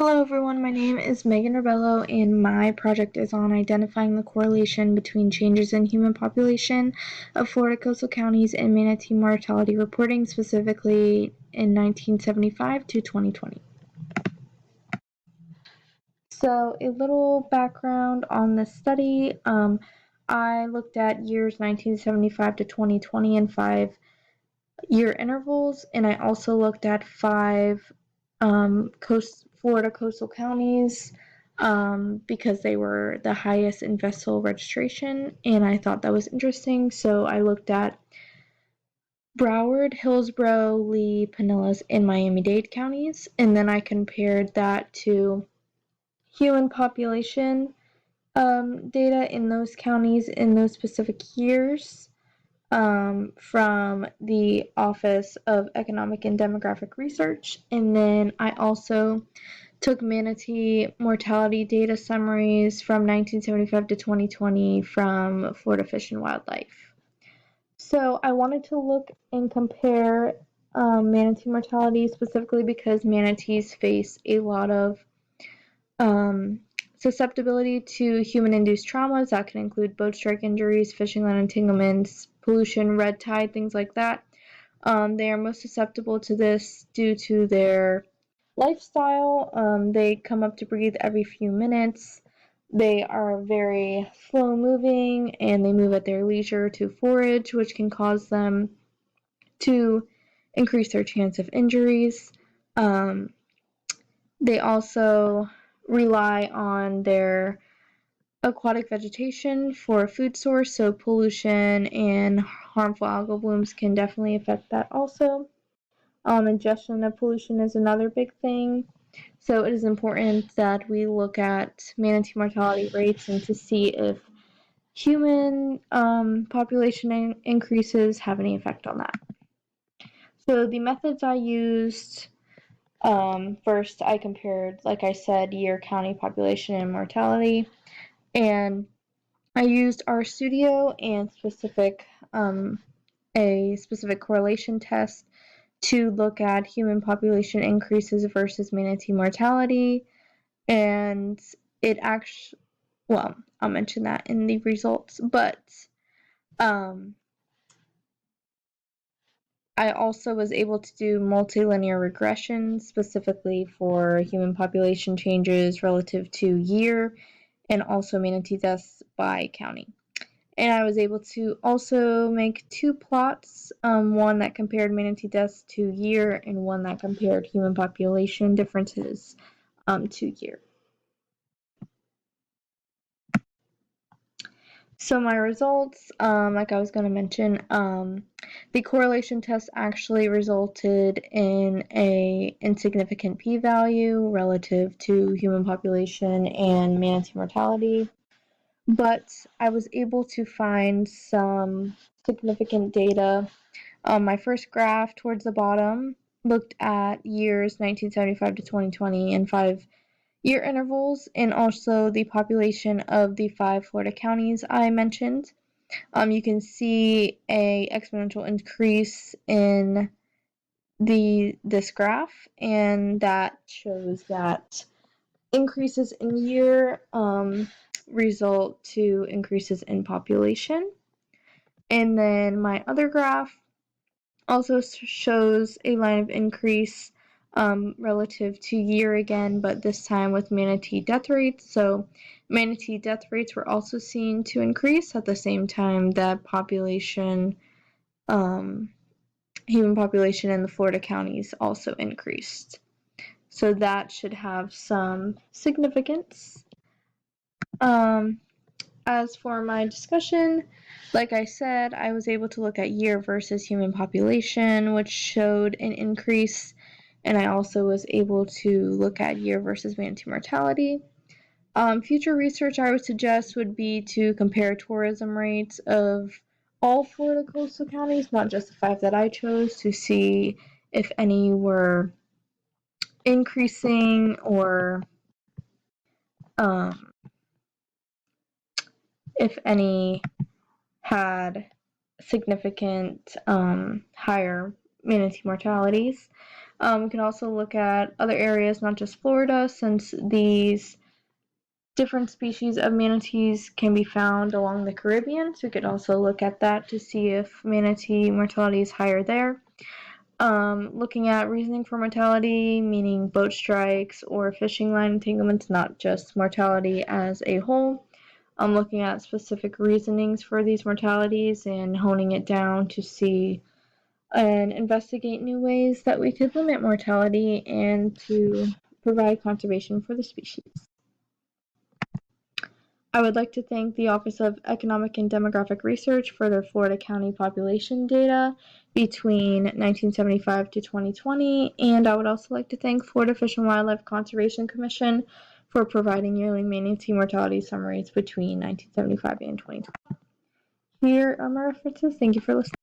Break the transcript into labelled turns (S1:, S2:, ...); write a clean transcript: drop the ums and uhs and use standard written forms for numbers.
S1: Hello everyone, my name is Megan Rebello and my project is on identifying the correlation between changes in human population of Florida coastal counties and manatee mortality reporting, specifically in 1975 to 2020. So a little background on this study. I looked at years 1975 to 2020 in 5-year intervals, and I also looked at 5 Florida coastal counties because they were the highest in vessel registration, and I thought that was interesting. So I looked at Broward, Hillsborough, Lee, Pinellas, and Miami-Dade counties, and then I compared that to human population data in those counties in those specific years from the Office of Economic and Demographic Research. And then I also took manatee mortality data summaries from 1975 to 2020 from Florida Fish and Wildlife. So I wanted to look and compare manatee mortality specifically because manatees face a lot of susceptibility to human-induced traumas that can include boat strike injuries, fishing line entanglements, pollution, red tide, things like that. They are most susceptible to this due to their lifestyle. They come up to breathe every few minutes. They are very slow moving and they move at their leisure to forage, which can cause them to increase their chance of injuries. They also rely on their aquatic vegetation for a food source, so pollution and harmful algal blooms can definitely affect that also. Ingestion of pollution is another big thing, so it is important that we look at manatee mortality rates and to see if human population increases have any effect on that. So the methods I used, first I compared, like I said, year, county, population, and mortality, and I used RStudio and a specific correlation test to look at human population increases versus manatee mortality, and it actually, well, I'll mention that in the results, but I also was able to do multilinear regression specifically for human population changes relative to year and also manatee deaths by county. And I was able to also make 2 plots, one that compared manatee deaths to year and one that compared human population differences to year. So my results, like I was going to mention, the correlation test actually resulted in a insignificant p-value relative to human population and manatee mortality. But I was able to find some significant data. My first graph towards the bottom looked at years 1975 to 2020 and 5-year intervals, and also the population of the 5 Florida counties I mentioned. You can see a exponential increase in this graph, and that shows that increases in year result to increases in population. And then my other graph also shows a line of increase relative to year again, but this time with manatee death rates. So manatee death rates were also seen to increase at the same time that population, human population in the Florida counties also increased. So that should have some significance. As for my discussion, like I said, I was able to look at year versus human population, which showed an increase, and I also was able to look at year versus manatee mortality. Future research I would suggest would be to compare tourism rates of all Florida coastal counties, not just the 5 that I chose, to see if any were increasing or if any had significant higher manatee mortalities. We can also look at other areas, not just Florida, since these different species of manatees can be found along the Caribbean. So we could also look at that to see if manatee mortality is higher there. Looking at reasoning for mortality, meaning boat strikes or fishing line entanglements, not just mortality as a whole. Looking at specific reasonings for these mortalities and honing it down to see and investigate new ways that we could limit mortality and to provide conservation for the species. I would like to thank the Office of Economic and Demographic Research for their Florida County population data between 1975 to 2020, and I would also like to thank Florida Fish and Wildlife Conservation Commission for providing yearly manatee mortality summaries between 1975 and 2020. Here are my references. Thank you for listening.